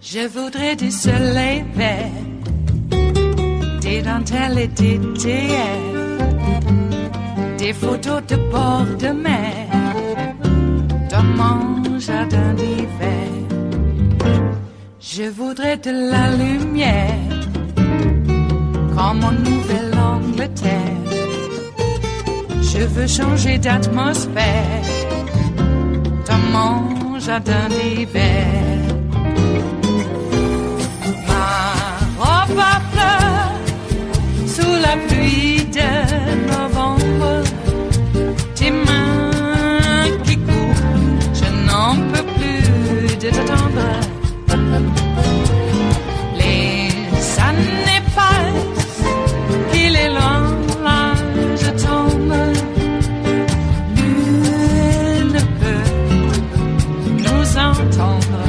Je voudrais du soleil vert, des dentelles et des théâtres, des photos de bord de mer, dans mon jardin d'hiver. Je voudrais de la lumière, comme en Nouvelle-Angleterre. Je veux changer d'atmosphère, dans mon jardin d'hiver. Ma fleur, sous la pluie de novembre, tes mains qui courent, je n'en peux plus de t'attendre. Les années passent, qu'il est loin, là je tombe. Nul ne peut nous entendre.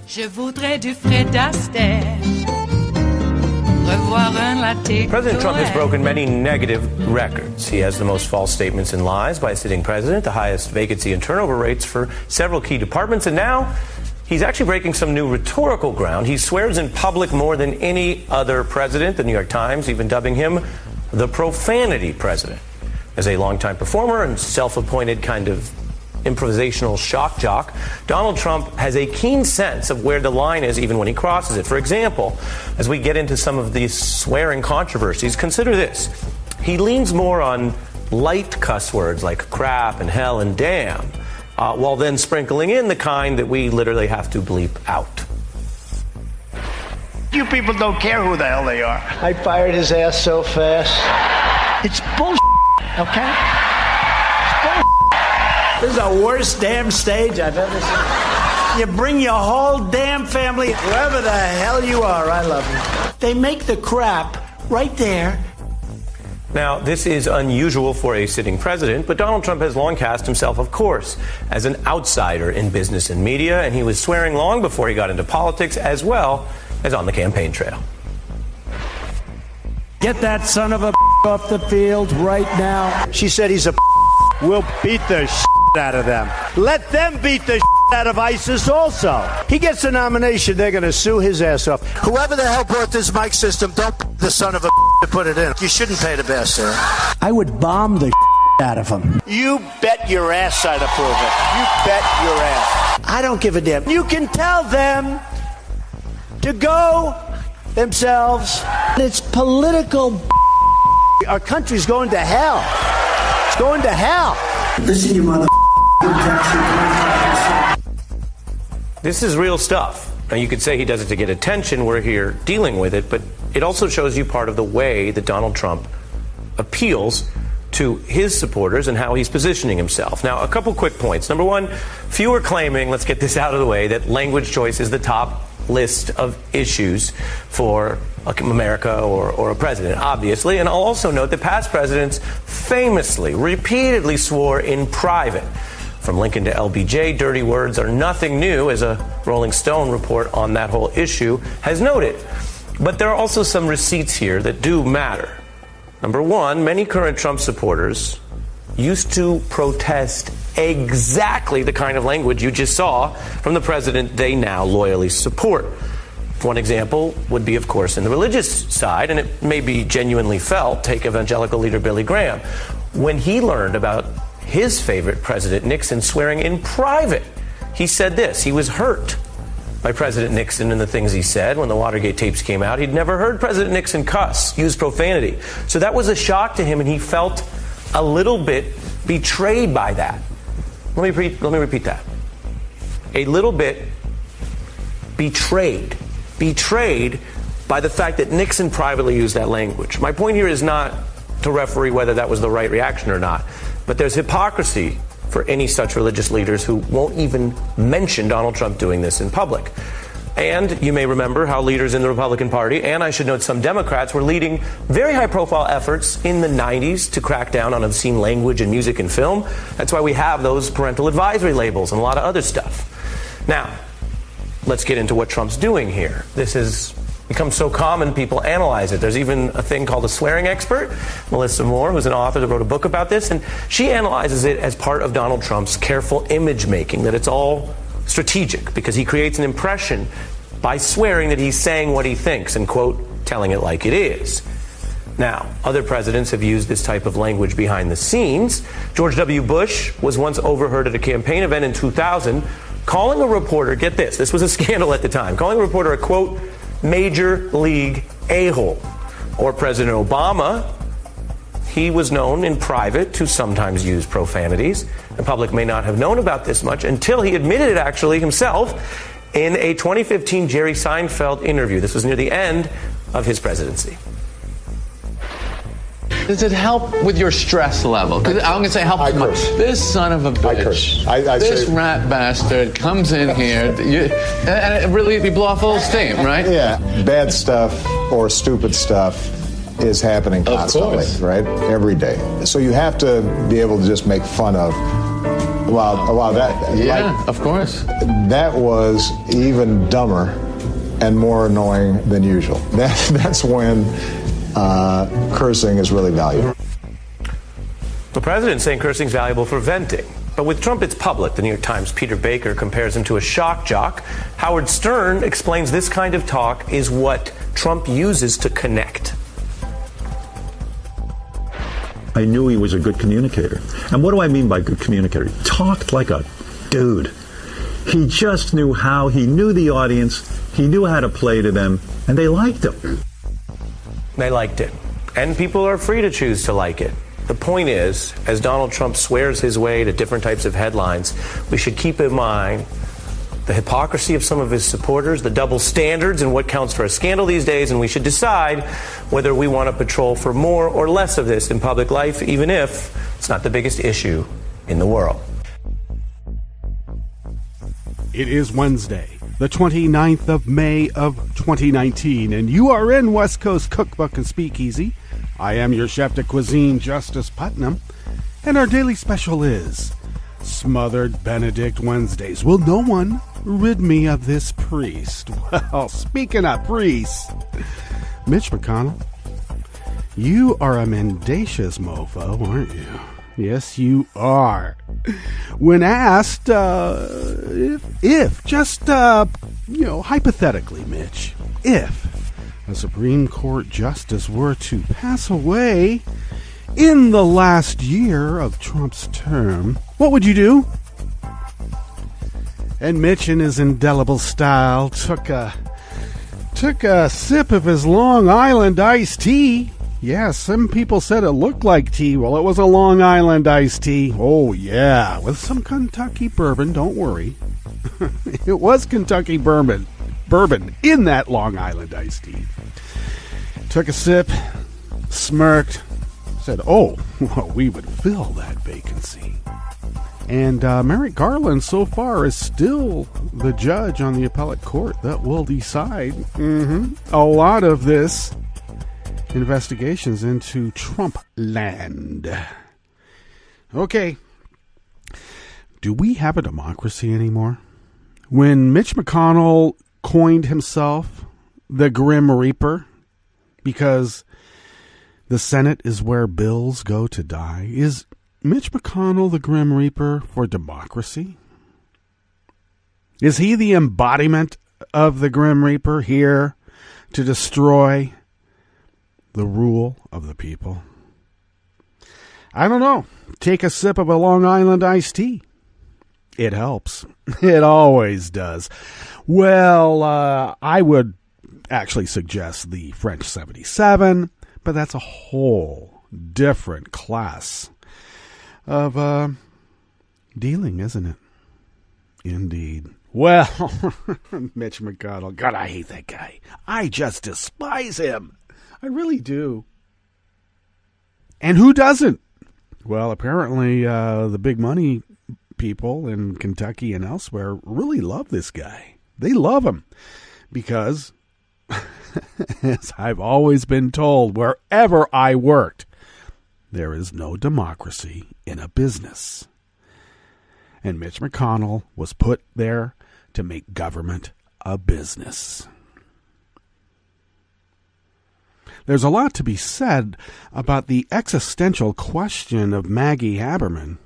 Je voudrais du Fred Astaire, revoir un latte. President Trump has broken many negative records. He has the most false statements and lies by a sitting president, the highest vacancy and turnover rates for several key departments, and now he's actually breaking some new rhetorical ground. He swears in public more than any other president, the New York Times even dubbing him the profanity president. As a longtime performer and self-appointed kind of improvisational shock jock, Donald Trump has a keen sense of where the line is even when he crosses it. For example, as we get into some of these swearing controversies, consider this. He leans more on light cuss words like crap and hell and damn, while then sprinkling in the kind that we literally have to bleep out. You people don't care who the hell they are. I fired his ass so fast. It's bullshit, okay? This is the worst damn stage I've ever seen. You bring your whole damn family, whoever the hell you are, I love you. They make the crap right there. Now, this is unusual for a sitting president, but Donald Trump has long cast himself, of course, as an outsider in business and media, and he was swearing long before he got into politics as well as on the campaign trail. Get that son of a off the field right now. She said he's a We'll beat the out of them. Let them beat the out of ISIS also. He gets a nomination, they're going to sue his ass off. Whoever the hell brought this mic system, don't the son of a to put it in. You shouldn't pay the best, sir. I would bomb the out of him. You bet your ass I'd approve it. You bet your ass. I don't give a damn. You can tell them to go themselves. It's political. Our country's going to hell. It's going to hell. Listen, you mother. This is real stuff. Now, you could say he does it to get attention. We're here dealing with it, but it also shows you part of the way that Donald Trump appeals to his supporters and how he's positioning himself. Now, a couple quick points. Number one, few are claiming, let's get this out of the way, that language choice is the top list of issues for America or a president, obviously. And I'll also note that past presidents famously, repeatedly swore in private. From Lincoln to LBJ, dirty words are nothing new, as a Rolling Stone report on that whole issue has noted. But there are also some receipts here that do matter. Number one, many current Trump supporters used to protest exactly the kind of language you just saw from the president they now loyally support. One example would be, of course, in the religious side, and it may be genuinely felt. Take evangelical leader Billy Graham. When he learned about his favorite President Nixon swearing in private, he said this: he was hurt by President Nixon and the things he said when the Watergate tapes came out. He'd never heard President Nixon cuss, use profanity. So that was a shock to him, and he felt a little bit betrayed by that. Let me repeat that. A little bit betrayed by the fact that Nixon privately used that language. My point here is not to referee whether that was the right reaction or not, but there's hypocrisy for any such religious leaders who won't even mention Donald Trump doing this in public. And you may remember how leaders in the Republican Party, and I should note some Democrats, were leading very high-profile efforts in the 90s to crack down on obscene language in music and film. That's why we have those parental advisory labels and a lot of other stuff. Now, let's get into what Trump's doing here. This has become so common, people analyze it. There's even a thing called a swearing expert, Melissa Moore, who's an author that wrote a book about this, and she analyzes it as part of Donald Trump's careful image making, that it's all strategic because he creates an impression by swearing that he's saying what he thinks and, quote, telling it like it is. Now, other presidents have used this type of language behind the scenes. George W. Bush was once overheard at a campaign event in 2000 calling a reporter, get this was a scandal at the time, calling a reporter a, quote, major league a-hole. Or President Obama, he was known in private to sometimes use profanities. The public may not have known about this much until he admitted it actually himself in a 2015 Jerry Seinfeld interview. This was near the end of his presidency. Does it help with your stress level? Because I'm going to say help much. This son of a bitch, this rat bastard comes in here, and it really, you blow off a little steam, right? Yeah, bad stuff or stupid stuff is happening constantly, right? Every day. So you have to be able to just make fun of, wow, that. Yeah, like, of course. That was even dumber and more annoying than usual. That's when cursing is really valuable. The president's saying cursing is valuable for venting. But with Trump, it's public. The New York Times' Peter Baker compares him to a shock jock. Howard Stern explains this kind of talk is what Trump uses to connect. I knew he was a good communicator. And what do I mean by good communicator? He talked like a dude. He just knew how. He knew the audience. He knew how to play to them. And they liked him. They liked it. And people are free to choose to like it. The point is, as Donald Trump swears his way to different types of headlines, we should keep in mind the hypocrisy of some of his supporters, the double standards and what counts for a scandal these days, and we should decide whether we want to patrol for more or less of this in public life, even if it's not the biggest issue in the world. It is Wednesday, the 29th of May of 2019, and you are in West Coast Cookbook and Speakeasy. I am your chef de cuisine, Justice Putnam, and our daily special is Smothered Benedict Wednesdays. Will no one rid me of this priest? Well, speaking of priests, Mitch McConnell, you are a mendacious mofo, aren't you? Yes, you are. When asked if just, hypothetically, Mitch, if a Supreme Court justice were to pass away in the last year of Trump's term, what would you do? And Mitch, in his indelible style, took a sip of his Long Island iced tea. Yeah, some people said it looked like tea. Well, it was a Long Island iced tea. Oh, yeah, with some Kentucky bourbon. Don't worry. It was Kentucky bourbon in that Long Island iced tea. Took a sip, smirked, said, oh, well, we would fill that vacancy. And Merrick Garland so far is still the judge on the appellate court that will decide a lot of this investigations into Trump land. Okay. Do we have a democracy anymore? When Mitch McConnell coined himself the Grim Reaper because the Senate is where bills go to die, is Mitch McConnell the Grim Reaper for democracy? Is he the embodiment of the Grim Reaper here to destroy the rule of the people? I don't know. Take a sip of a Long Island iced tea. It helps. It always does. Well, I would actually suggest the French 77, but that's a whole different class of dealing, isn't it? Indeed. Well, Mitch McConnell, God, I hate that guy. I just despise him. I really do. And who doesn't? Well, apparently the big money people in Kentucky and elsewhere really love this guy. They love him. Because, as I've always been told, wherever I worked, there is no democracy in a business. And Mitch McConnell was put there to make government a business. There's a lot to be said about the existential question of Maggie Haberman.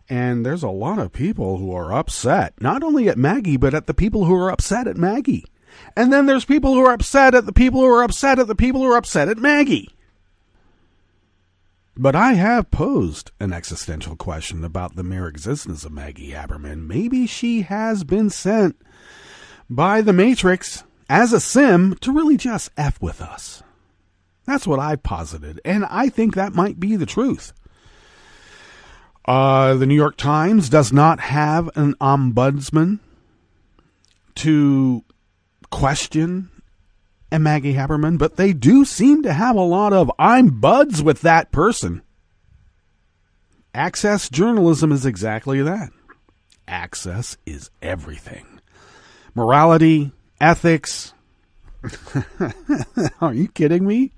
And there's a lot of people who are upset, not only at Maggie, but at the people who are upset at Maggie. And then there's people who are upset at the people who are upset at the people who are upset at Maggie. But I have posed an existential question about the mere existence of Maggie Haberman. Maybe she has been sent by the Matrix as a sim to really just F with us. That's what I've posited, and I think that might be the truth. The New York Times does not have an ombudsman to question a Maggie Haberman, but they do seem to have a lot of I'm buds with that person. Access journalism is exactly that. Access is everything. Morality, ethics. Are you kidding me?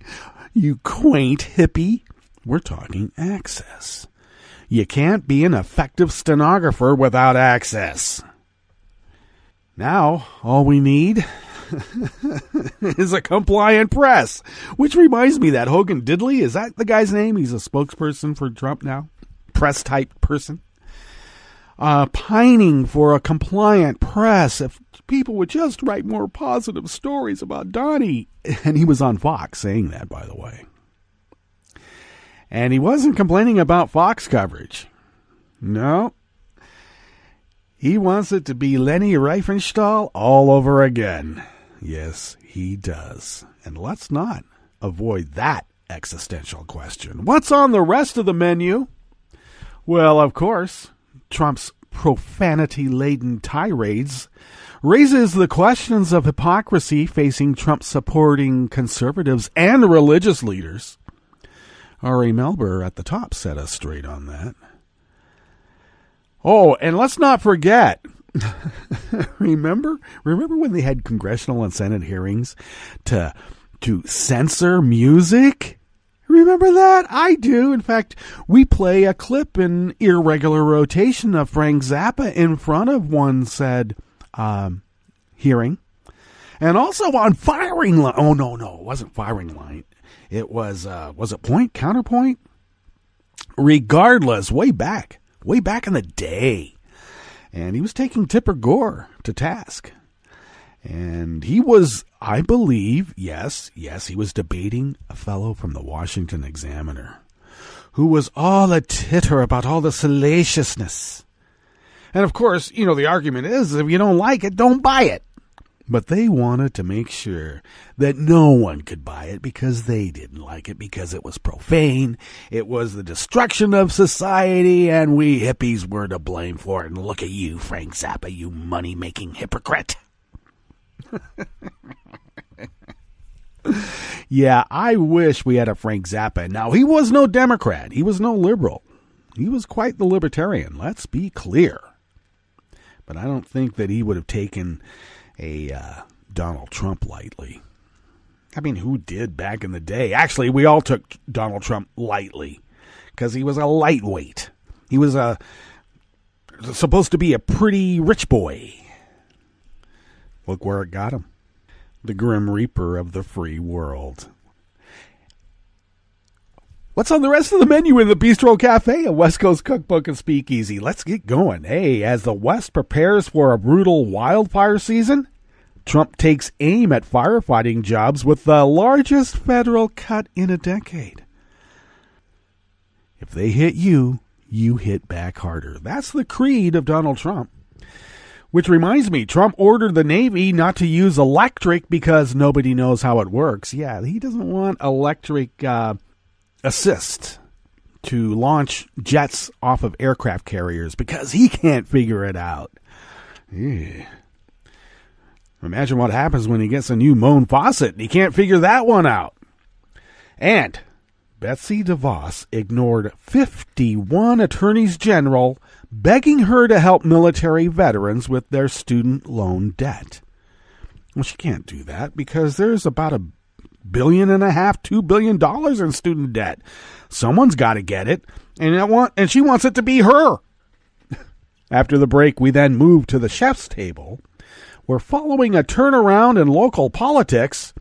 You quaint hippie. We're talking access. You can't be an effective stenographer without access. Now, all we need is a compliant press. Which reminds me, that Hogan Diddley, is that the guy's name? He's a spokesperson for Trump now. Press type person. Pining for a compliant press. If people would just write more positive stories about Donnie. And he was on Fox saying that, by the way. And he wasn't complaining about Fox coverage. No. He wants it to be Leni Riefenstahl all over again. Yes, he does. And let's not avoid that existential question. What's on the rest of the menu? Well, of course, Trump's profanity-laden tirades raises the questions of hypocrisy facing Trump-supporting conservatives and religious leaders. Ari Melber at the top set us straight on that. Oh, and let's not forget, remember when they had congressional and Senate hearings to censor music? Remember that? I do. In fact, we play a clip in irregular rotation of Frank Zappa in front of one said hearing. And also on Firing Line. Oh, no, it wasn't Firing Line. It was it Point? Counterpoint? Regardless, way back in the day. And he was taking Tipper Gore to task. And he was, I believe, yes, he was debating a fellow from the Washington Examiner who was all a titter about all the salaciousness. And of course, the argument is, if you don't like it, don't buy it. But they wanted to make sure that no one could buy it because they didn't like it, because it was profane, it was the destruction of society, and we hippies were to blame for it. And look at you, Frank Zappa, you money-making hypocrite. Yeah, I wish we had a Frank Zappa. Now, he was no Democrat. He was no liberal. He was quite the libertarian, let's be clear. But I don't think that he would have taken a Donald Trump lightly. I mean, who did back in the day? Actually, we all took Donald Trump lightly because he was a lightweight. He was supposed to be a pretty rich boy. Look where it got him. The Grim Reaper of the free world. What's on the rest of the menu in the Bistro Cafe, a West Coast Cookbook and Speakeasy? Let's get going. Hey, as the West prepares for a brutal wildfire season, Trump takes aim at firefighting jobs with the largest federal cut in a decade. If they hit you, you hit back harder. That's the creed of Donald Trump. Which reminds me, Trump ordered the Navy not to use electric because nobody knows how it works. Yeah, he doesn't want electric assist to launch jets off of aircraft carriers because he can't figure it out. Yeah. Imagine what happens when he gets a new Moan faucet and he can't figure that one out. And Betsy DeVos ignored 51 attorneys general begging her to help military veterans with their student loan debt. Well, she can't do that because there's about $1.5 billion, $2 billion in student debt. Someone's got to get it, and she wants it to be her. After the break, we then move to the chef's table, where following a turnaround in local politics,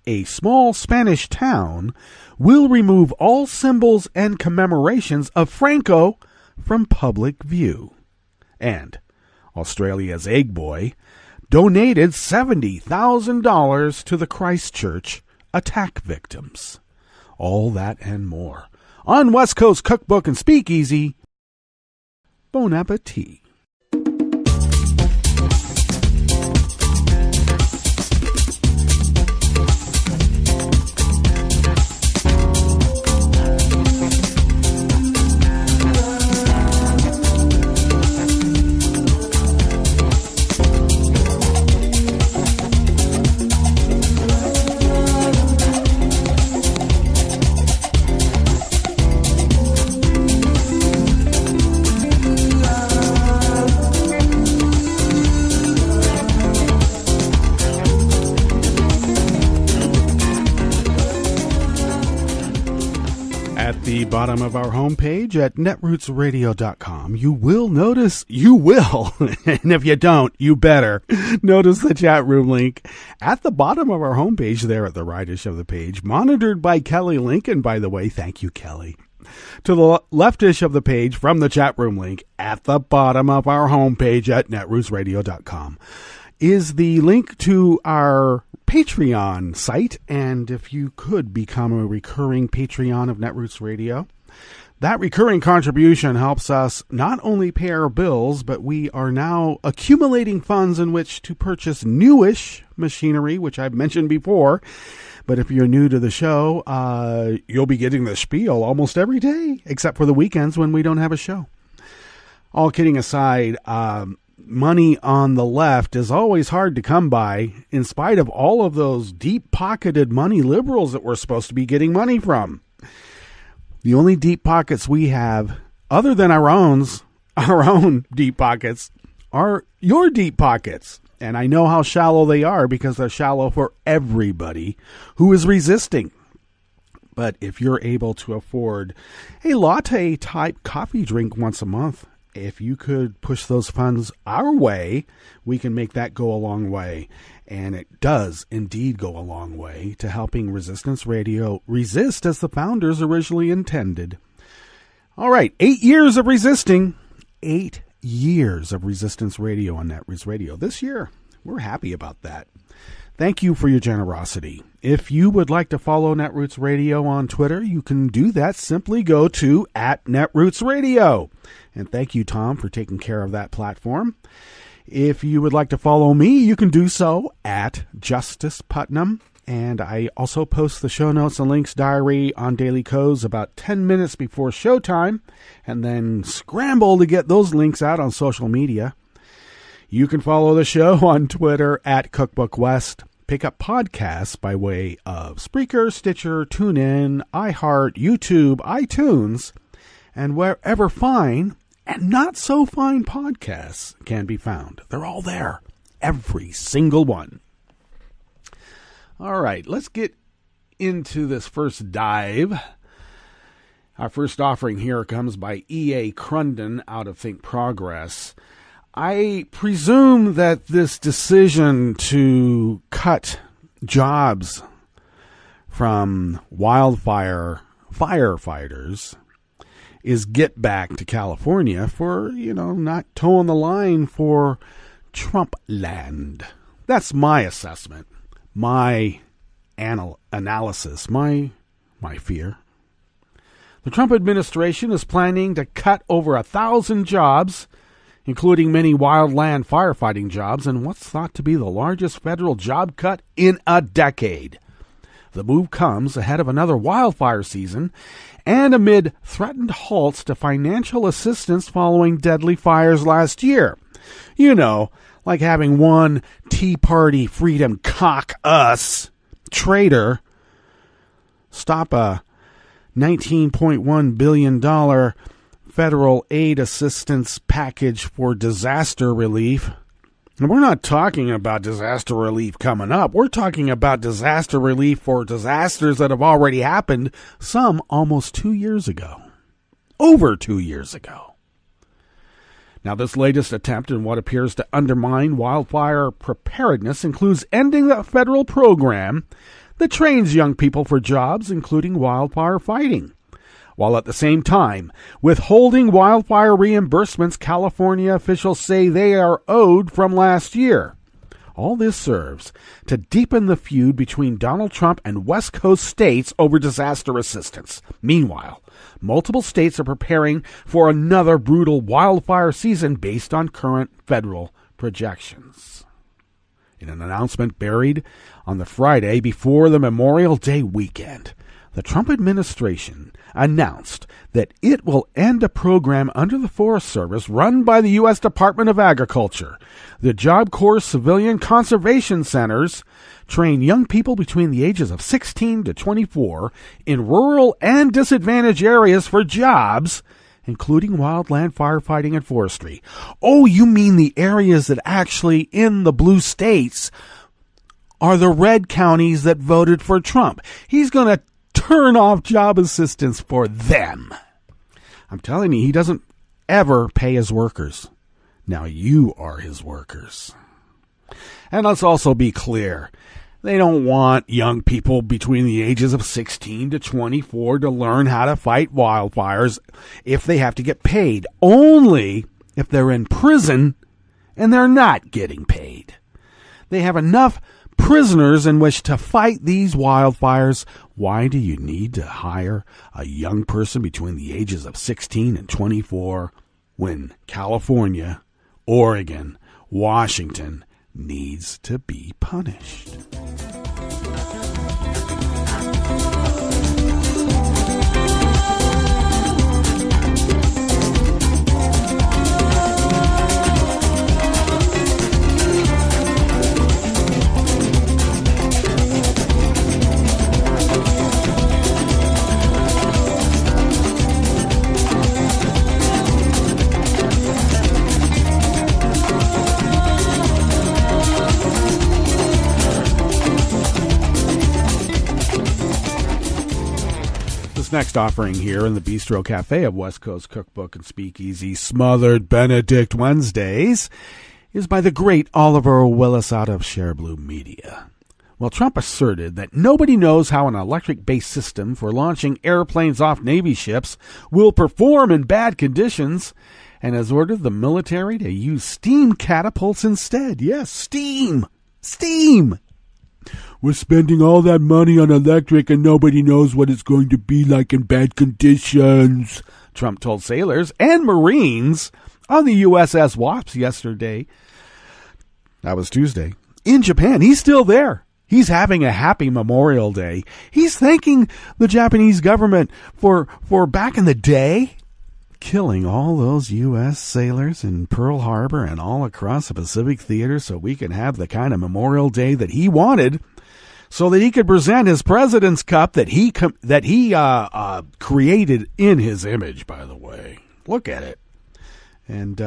a small Spanish town will remove all symbols and commemorations of Franco from public view. And Australia's egg boy donated $70,000 to the Christchurch attack victims. All that and more on West Coast Cookbook and Speakeasy. Bon appetit. Bottom of our homepage at netrootsradio.com, you will, and if you don't, you better notice the chat room link at the bottom of our homepage there at the rightish of the page, monitored by Kelly Lincoln, by the way. Thank you, Kelly. To the leftish of the page from the chat room link at the bottom of our homepage at netrootsradio.com is the link to our Patreon site, and if you could become a recurring Patreon of Netroots Radio, that recurring contribution helps us not only pay our bills, but we are now accumulating funds in which to purchase newish machinery, which I've mentioned before. But if you're new to the show, you'll be getting the spiel almost every day, except for the weekends when we don't have a show. All kidding aside, money on the left is always hard to come by, in spite of all of those deep-pocketed money liberals that we're supposed to be getting money from. The only deep pockets we have, other than our own deep pockets, are your deep pockets. And I know how shallow they are because they're shallow for everybody who is resisting. But if you're able to afford a latte-type coffee drink once a month, if you could push those funds our way, we can make that go a long way. And it does indeed go a long way to helping Resistance Radio resist as the founders originally intended. All right, 8 years of resisting. 8 years of Resistance Radio on Netroots Radio. This year, we're happy about that. Thank you for your generosity. If you would like to follow Netroots Radio on Twitter, you can do that. Simply go to @NetrootsRadio. And thank you, Tom, for taking care of that platform. If you would like to follow me, you can do so at Justice Putnam. And I also post the show notes and links diary on Daily Codes about 10 minutes before showtime, and then scramble to get those links out on social media. You can follow the show on Twitter at CookbookWest. Pick up podcasts by way of Spreaker, Stitcher, TuneIn, iHeart, YouTube, iTunes, and wherever fine and not so fine podcasts can be found. They're all there. Every single one. All right, let's get into this first dive. Our first offering here comes by E.A. Crunden out of Think Progress. I presume that this decision to cut jobs from wildfire firefighters is get back to California for, not toeing the line for Trump land. That's my assessment, my analysis, my fear. The Trump administration is planning to cut over 1,000 jobs, including many wildland firefighting jobs, and what's thought to be the largest federal job cut in a decade. The move comes ahead of another wildfire season and amid threatened halts to financial assistance following deadly fires last year. Like having one Tea Party freedom cock-us traitor stop a $19.1 billion federal aid assistance package for disaster relief And we're not talking about disaster relief coming up. We're talking about disaster relief for disasters that have already happened, some almost 2 years ago. Over 2 years ago. Now, this latest attempt in what appears to undermine wildfire preparedness includes ending the federal program that trains young people for jobs, including wildfire fighting, while at the same time withholding wildfire reimbursements California officials say they are owed from last year. All this serves to deepen the feud between Donald Trump and West Coast states over disaster assistance. Meanwhile, multiple states are preparing for another brutal wildfire season based on current federal projections. In an announcement buried on the Friday before the Memorial Day weekend, the Trump administration announced that it will end a program under the Forest Service run by the U.S. Department of Agriculture. The Job Corps Civilian Conservation Centers train young people between the ages of 16 to 24 in rural and disadvantaged areas for jobs, including wildland firefighting and forestry. Oh, you mean the areas that actually in the blue states are the red counties that voted for Trump. He's going to turn off job assistance for them. I'm telling you, he doesn't ever pay his workers. Now you are his workers. And let's also be clear. They don't want young people between the ages of 16 to 24 to learn how to fight wildfires if they have to get paid. Only if they're in prison and they're not getting paid. They have enough prisoners in which to fight these wildfires. Why do you need to hire a young person between the ages of 16 and 24 when California, Oregon, Washington needs to be punished? Next offering here in the Bistro Cafe of West Coast Cookbook and Speakeasy, Smothered Benedict Wednesdays, is by the great Oliver Willis out of Shareblue Media. Well, Trump asserted that nobody knows how an electric-based system for launching airplanes off Navy ships will perform in bad conditions, and has ordered the military to use steam catapults instead. Yes, steam! Steam! We're spending all that money on electric and nobody knows what it's going to be like in bad conditions, Trump told sailors and Marines on the USS Wasp yesterday. That was Tuesday. In Japan, he's still there. He's having a happy Memorial Day. He's thanking the Japanese government for back in the day killing all those U.S. sailors in Pearl Harbor and all across the Pacific Theater so we can have the kind of Memorial Day that he wanted, so that he could present his President's Cup that he created in his image, by the way. Look at it. And,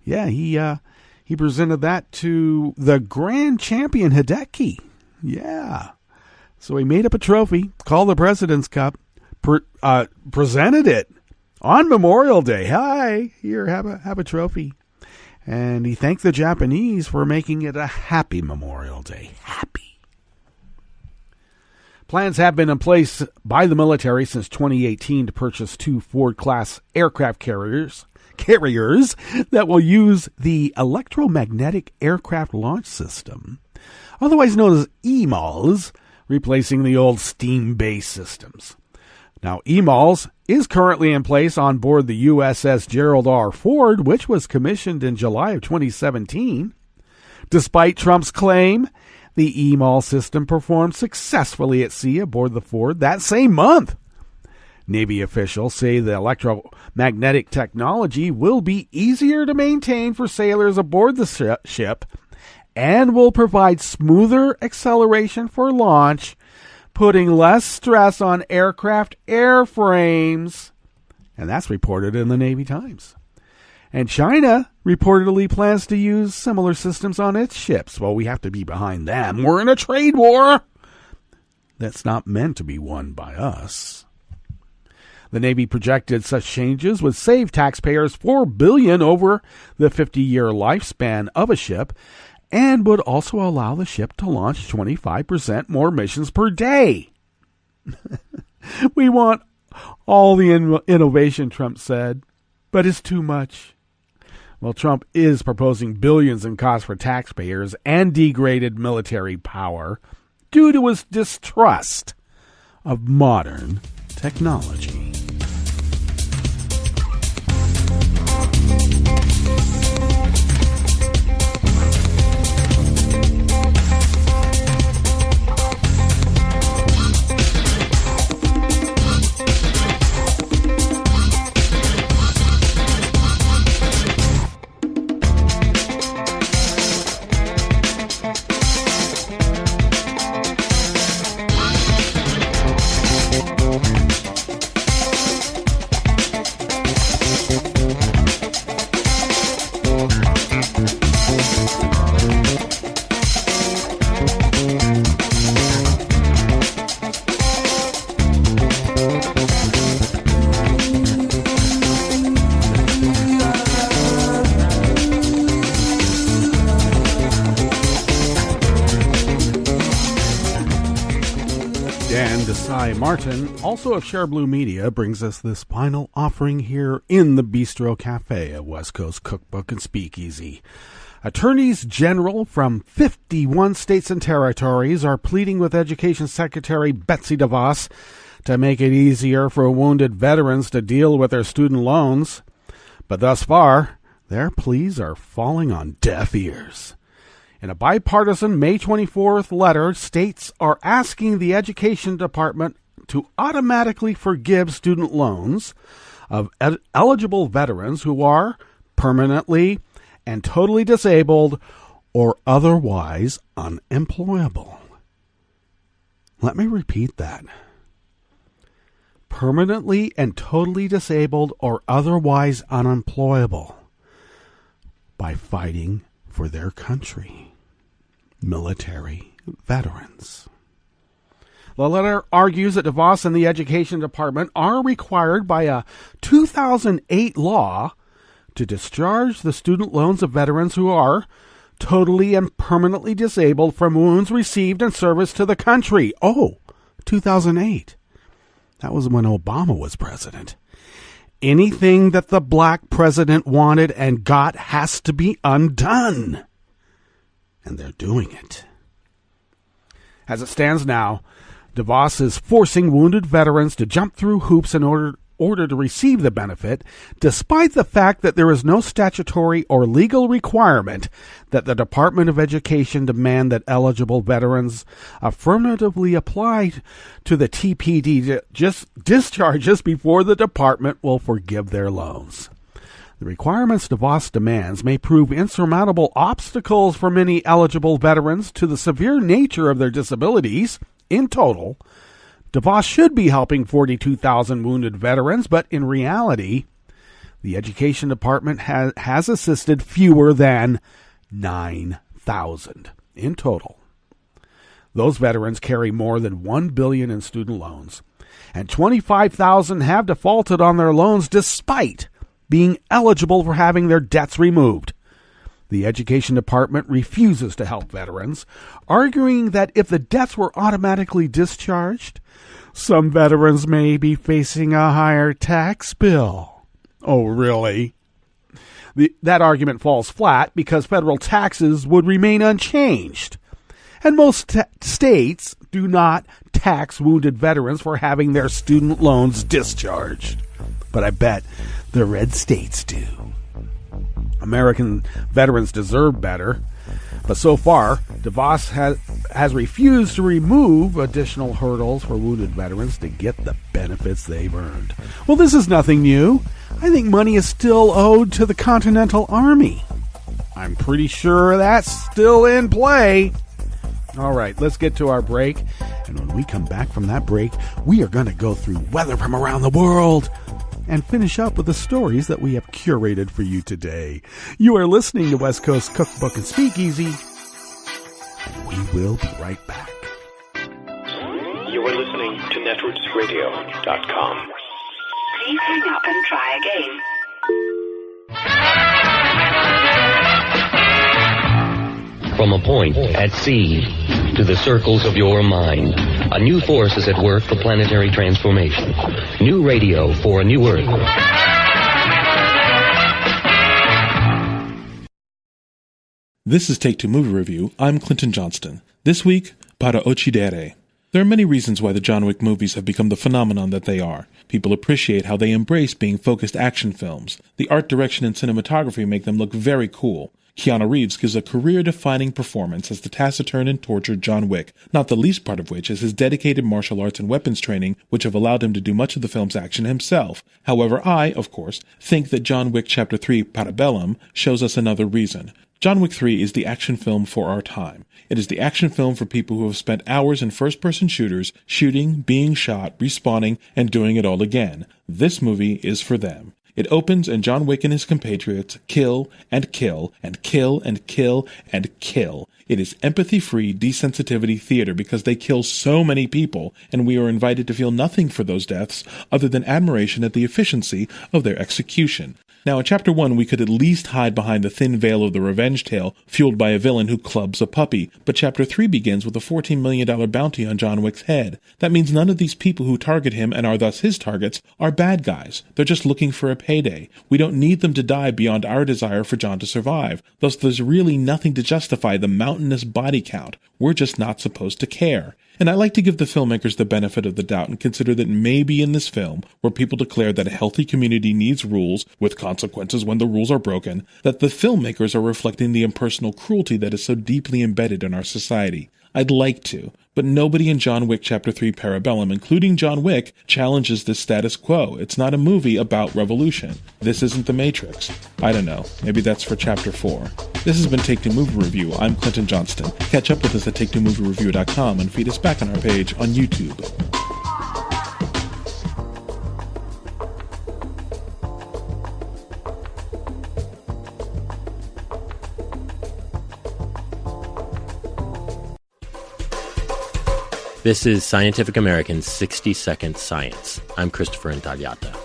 he presented that to the grand champion Hideki. Yeah. So he made up a trophy called the President's Cup, presented it on Memorial Day. Hi, here, have a trophy. And he thanked the Japanese for making it a happy Memorial Day. Happy. Plans have been in place by the military since 2018 to purchase 2 Ford-class aircraft carriers that will use the electromagnetic aircraft launch system, otherwise known as EMALS, replacing the old steam-based systems. Now, EMALS is currently in place on board the USS Gerald R. Ford, which was commissioned in July of 2017. Despite Trump's claim, the EMAL system performed successfully at sea aboard the Ford that same month. Navy officials say the electromagnetic technology will be easier to maintain for sailors aboard the ship and will provide smoother acceleration for launch, putting less stress on aircraft airframes. And that's reported in the Navy Times. And China reportedly plans to use similar systems on its ships. Well, we have to be behind them. We're in a trade war that's not meant to be won by us. The Navy projected such changes would save taxpayers $4 billion over the 50-year lifespan of a ship, and would also allow the ship to launch 25% more missions per day. We want all the innovation, Trump said, but it's too much. Well, Trump is proposing billions in costs for taxpayers and degraded military power due to his distrust of modern technology. Martin, also of Share Blue Media, brings us this final offering here in the Bistro Cafe at West Coast Cookbook and Speakeasy. Attorneys general from 51 states and territories are pleading with Education Secretary Betsy DeVos to make it easier for wounded veterans to deal with their student loans. But thus far, their pleas are falling on deaf ears. In a bipartisan May 24th letter, states are asking the Education Department to automatically forgive student loans of eligible veterans who are permanently and totally disabled or otherwise unemployable. Let me repeat that. Permanently and totally disabled or otherwise unemployable by fighting for their country. Military veterans. The letter argues that DeVos and the Education Department are required by a 2008 law to discharge the student loans of veterans who are totally and permanently disabled from wounds received in service to the country. Oh, 2008. That was when Obama was president. Anything that the black president wanted and got has to be undone. And they're doing it. As it stands now, DeVos is forcing wounded veterans to jump through hoops in order to receive the benefit, despite the fact that there is no statutory or legal requirement that the Department of Education demand that eligible veterans affirmatively apply to the TPD discharges before the department will forgive their loans. The requirements DeVos demands may prove insurmountable obstacles for many eligible veterans to the severe nature of their disabilities. In total, DeVos should be helping 42,000 wounded veterans, but in reality, the Education Department has assisted fewer than 9,000 in total. Those veterans carry more than $1 billion in student loans, and 25,000 have defaulted on their loans despite being eligible for having their debts removed. The Education Department refuses to help veterans, arguing that if the debts were automatically discharged, some veterans may be facing a higher tax bill. Oh, really? That argument falls flat because federal taxes would remain unchanged. And most states do not tax wounded veterans for having their student loans discharged. But I bet the red states do. American veterans deserve better, but so far, DeVos has refused to remove additional hurdles for wounded veterans to get the benefits they've earned. Well, this is nothing new. I think money is still owed to the Continental Army. I'm pretty sure that's still in play. All right, let's get to our break. And when we come back from that break, we are going to go through weather from around the world and finish up with the stories that we have curated for you today. You are listening to West Coast Cookbook and Speakeasy, and we will be right back. You are listening to netrootsradio.com. Please hang up and try again. From a point at sea to the circles of your mind, a new force is at work for planetary transformation. New radio for a new Earth. This is Take Two Movie Review. I'm Clinton Johnston. This week, Para Occidere. There are many reasons why the John Wick movies have become the phenomenon that they are. People appreciate how they embrace being focused action films. The art direction and cinematography make them look very cool. Keanu Reeves gives a career-defining performance as the taciturn and tortured John Wick, not the least part of which is his dedicated martial arts and weapons training, which have allowed him to do much of the film's action himself. However, I, of course, think that John Wick Chapter 3 Parabellum shows us another reason. John Wick 3 is the action film for our time. It is the action film for people who have spent hours in first-person shooters, shooting, being shot, respawning, and doing it all again. This movie is for them. It opens and John Wick and his compatriots kill and kill and kill and kill and kill. It is empathy-free desensitivity theater because they kill so many people, and we are invited to feel nothing for those deaths other than admiration at the efficiency of their execution. Now, in Chapter 1, we could at least hide behind the thin veil of the revenge tale, fueled by a villain who clubs a puppy, but Chapter 3 begins with a $14 million bounty on John Wick's head. That means none of these people who target him and are thus his targets are bad guys. They're just looking for a payday. We don't need them to die beyond our desire for John to survive. Thus, there's really nothing to justify the mountainous body count. We're just not supposed to care. And I like to give the filmmakers the benefit of the doubt and consider that maybe in this film, where people declare that a healthy community needs rules, with consequences when the rules are broken, that the filmmakers are reflecting the impersonal cruelty that is so deeply embedded in our society. I'd like to, but nobody in John Wick Chapter 3 Parabellum, including John Wick, challenges this status quo. It's not a movie about revolution. This isn't The Matrix. I don't know. Maybe that's for Chapter 4. This has been Take Two Movie Review. I'm Clinton Johnston. Catch up with us at TakeTwoMovieReview.com and feed us back on our page on YouTube. This is Scientific American's 60-Second Science. I'm Christopher Intagliata.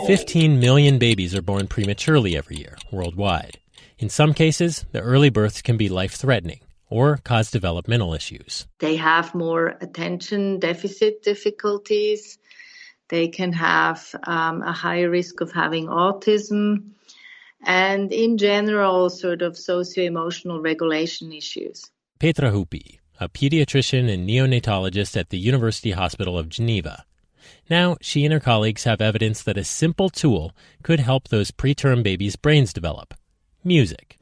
15 million babies are born prematurely every year, worldwide. In some cases, the early births can be life-threatening or cause developmental issues. They have more attention deficit difficulties. They can have a higher risk of having autism. And in general, sort of socio-emotional regulation issues. Petra Hupi, a pediatrician and neonatologist at the University Hospital of Geneva. Now, she and her colleagues have evidence that a simple tool could help those preterm babies' brains develop: music.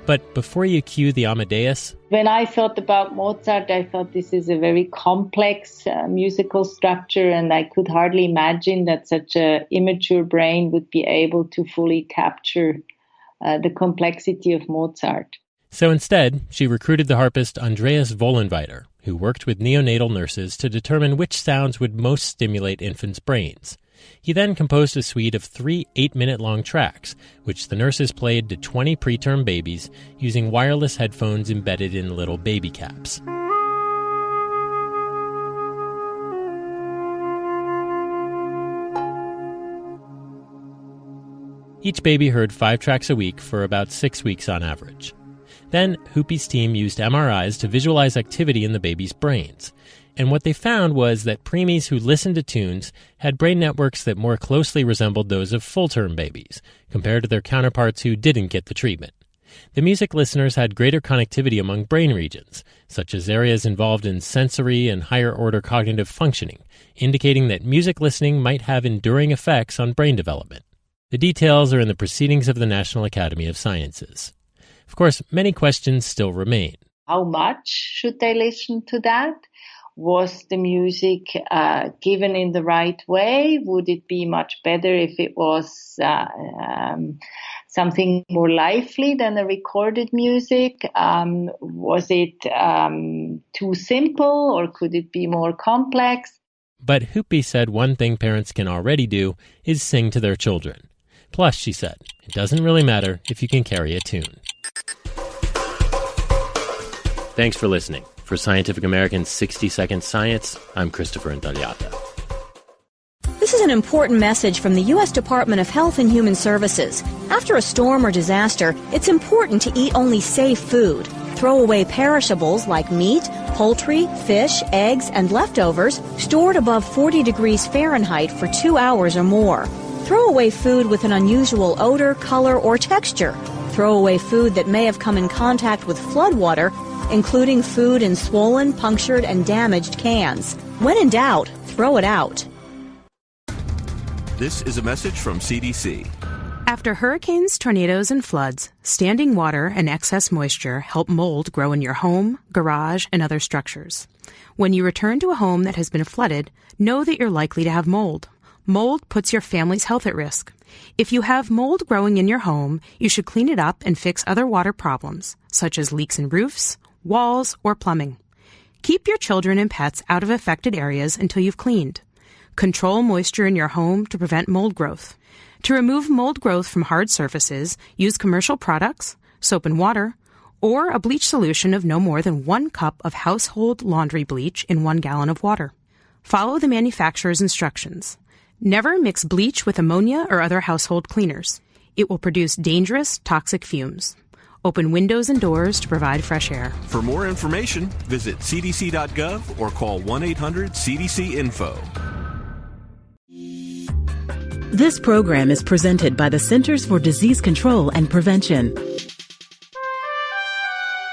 But before you cue the Amadeus... When I thought about Mozart, I thought this is a very complex musical structure, and I could hardly imagine that such an immature brain would be able to fully capture the complexity of Mozart. So instead, she recruited the harpist Andreas Vollenweider, who worked with neonatal nurses to determine which sounds would most stimulate infants' brains. He then composed a suite of 3 8-minute-long tracks, which the nurses played to 20 preterm babies using wireless headphones embedded in little baby caps. Each baby heard 5 tracks a week for about 6 weeks on average. Then, Hupi's team used MRIs to visualize activity in the babies' brains. And what they found was that preemies who listened to tunes had brain networks that more closely resembled those of full-term babies, compared to their counterparts who didn't get the treatment. The music listeners had greater connectivity among brain regions, such as areas involved in sensory and higher-order cognitive functioning, indicating that music listening might have enduring effects on brain development. The details are in the Proceedings of the National Academy of Sciences. Of course, many questions still remain. How much should they listen to that? Was the music given in the right way? Would it be much better if it was something more lively than the recorded music? Was it too simple, or could it be more complex? But Hoopy said one thing parents can already do is sing to their children. Plus, she said, it doesn't really matter if you can carry a tune. Thanks for listening. For Scientific American's 60-Second Science, I'm Christopher Intagliata. This is an important message from the U.S. Department of Health and Human Services. After a storm or disaster, it's important to eat only safe food. Throw away perishables like meat, poultry, fish, eggs, and leftovers stored above 40 degrees Fahrenheit for 2 hours or more. Throw away food with an unusual odor, color, or texture. Throw away food that may have come in contact with floodwater, including food in swollen, punctured, and damaged cans. When in doubt, throw it out. This is a message from CDC. After hurricanes, tornadoes, and floods, standing water and excess moisture help mold grow in your home, garage, and other structures. When you return to a home that has been flooded, know that you're likely to have mold. Mold puts your family's health at risk. If you have mold growing in your home, you should clean it up and fix other water problems, such as leaks in roofs, walls, or plumbing. Keep your children and pets out of affected areas until you've cleaned. Control moisture in your home to prevent mold growth. To remove mold growth from hard surfaces, use commercial products, soap and water, or a bleach solution of no more than 1 cup of household laundry bleach in 1 gallon of water. Follow the manufacturer's instructions. Never mix bleach with ammonia or other household cleaners. It will produce dangerous, toxic fumes. Open windows and doors to provide fresh air. For more information, visit cdc.gov or call 1-800-CDC-INFO. This program is presented by the Centers for Disease Control and Prevention.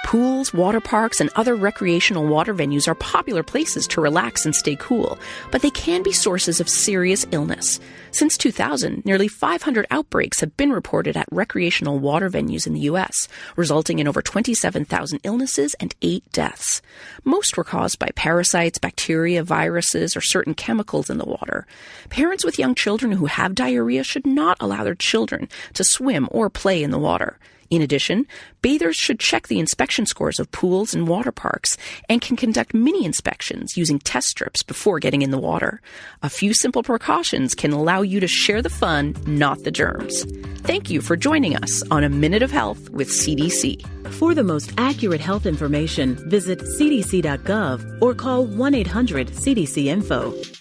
Pools, water parks, and other recreational water venues are popular places to relax and stay cool, but they can be sources of serious illness. Since 2000, nearly 500 outbreaks have been reported at recreational water venues in the U.S., resulting in over 27,000 illnesses and 8 deaths. Most were caused by parasites, bacteria, viruses, or certain chemicals in the water. Parents with young children who have diarrhea should not allow their children to swim or play in the water. In addition, bathers should check the inspection scores of pools and water parks and can conduct mini inspections using test strips before getting in the water. A few simple precautions can allow you to share the fun, not the germs. Thank you for joining us on A Minute of Health with CDC. For the most accurate health information, visit cdc.gov or call 1-800-CDC-INFO.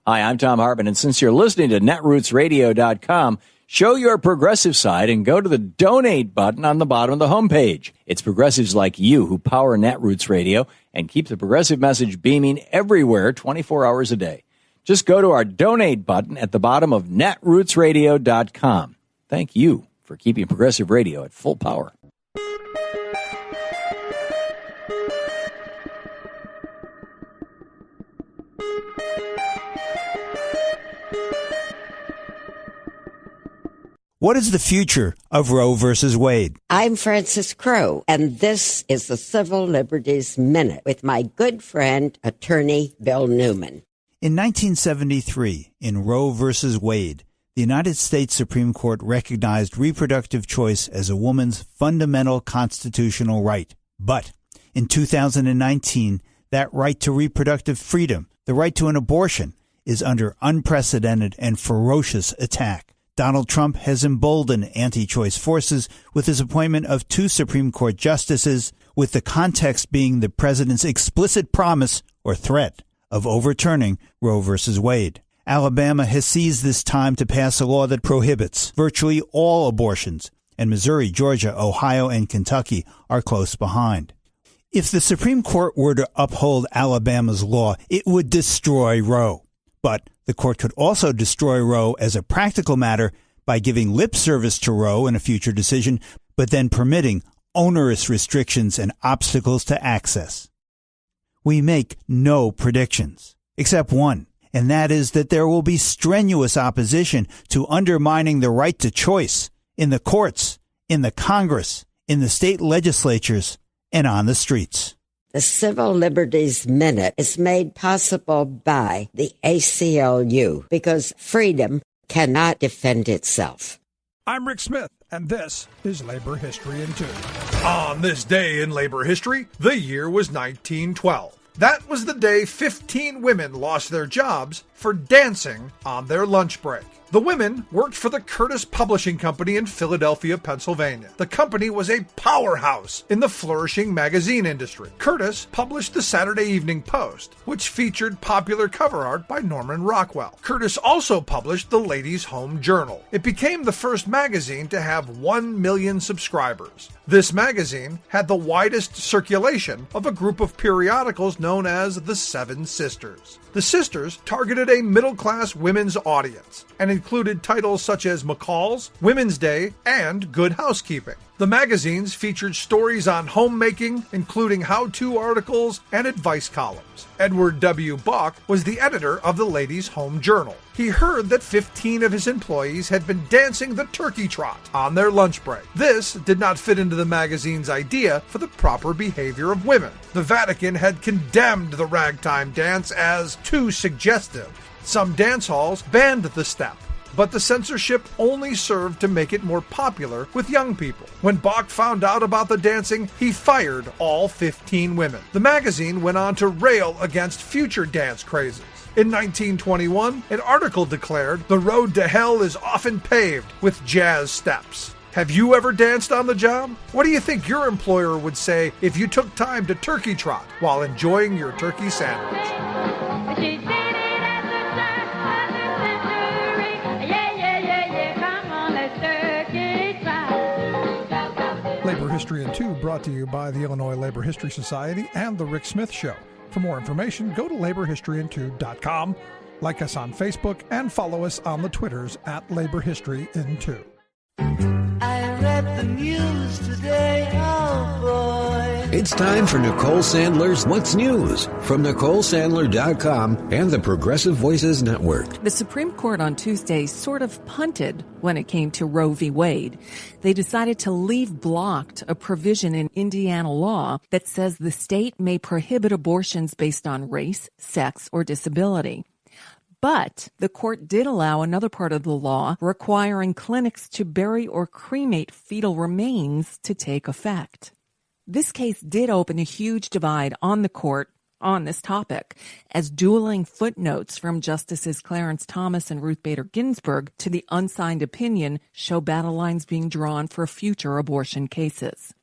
Hi, I'm Tom Hartman, and since you're listening to netrootsradio.com, show your progressive side and go to the donate button on the bottom of the homepage. It's progressives like you who power Netroots Radio and keep the progressive message beaming everywhere 24 hours a day. Just go to our donate button at the bottom of netrootsradio.com. Thank you for keeping progressive radio at full power. What is the future of Roe versus Wade? I'm Frances Crowe, and this is the Civil Liberties Minute with my good friend, attorney Bill Newman. In 1973, in Roe versus Wade, the United States Supreme Court recognized reproductive choice as a woman's fundamental constitutional right. But in 2019, that right to reproductive freedom, the right to an abortion, is under unprecedented and ferocious attack. Donald Trump has emboldened anti-choice forces with his appointment of 2 Supreme Court justices, with the context being the president's explicit promise or threat of overturning Roe versus Wade. Alabama has seized this time to pass a law that prohibits virtually all abortions, and Missouri, Georgia, Ohio, and Kentucky are close behind. If the Supreme Court were to uphold Alabama's law, it would destroy Roe. But the court could also destroy Roe as a practical matter by giving lip service to Roe in a future decision, but then permitting onerous restrictions and obstacles to access. We make no predictions, except one, and that is that there will be strenuous opposition to undermining the right to choice in the courts, in the Congress, in the state legislatures, and on the streets. The Civil Liberties Minute is made possible by the ACLU because freedom cannot defend itself. I'm Rick Smith, and this is Labor History in 2. On this day in labor history, the year was 1912. That was the day 15 women lost their jobs for dancing on their lunch break. The women worked for the Curtis Publishing Company in Philadelphia, Pennsylvania. The company was a powerhouse in the flourishing magazine industry. Curtis published the Saturday Evening Post, which featured popular cover art by Norman Rockwell. Curtis also published the Ladies' Home Journal. It became the first magazine to have 1 million subscribers. This magazine had the widest circulation of a group of periodicals known as the Seven Sisters. The Sisters targeted a middle-class women's audience and included titles such as McCall's, Women's Day, and Good Housekeeping. The magazines featured stories on homemaking, including how-to articles and advice columns. Edward W. Bach was the editor of the Ladies' Home Journal. He heard that 15 of his employees had been dancing the turkey trot on their lunch break. This did not fit into the magazine's idea for the proper behavior of women. The Vatican had condemned the ragtime dance as too suggestive. Some dance halls banned the step, but the censorship only served to make it more popular with young people. When Bach found out about the dancing, he fired all 15 women. The magazine went on to rail against future dance crazes. In 1921, an article declared, "The road to hell is often paved with jazz steps." Have you ever danced on the job? What do you think your employer would say if you took time to turkey trot while enjoying your turkey sandwich? Labor History in 2 brought to you by the Illinois Labor History Society and The Rick Smith Show. For more information, go to laborhistoryin2.com, like us on Facebook, and follow us on the Twitters at Labor History in 2. I read the news today, oh boy. It's time for Nicole Sandler's What's News from NicoleSandler.com and the Progressive Voices Network. The Supreme Court on Tuesday sort of punted when it came to Roe v. Wade. They decided to leave blocked a provision in Indiana law that says the state may prohibit abortions based on race, sex, or disability. But the court did allow another part of the law requiring clinics to bury or cremate fetal remains to take effect. This case did open a huge divide on the court on this topic, as dueling footnotes from Justices Clarence Thomas and Ruth Bader Ginsburg to the unsigned opinion show battle lines being drawn for future abortion cases.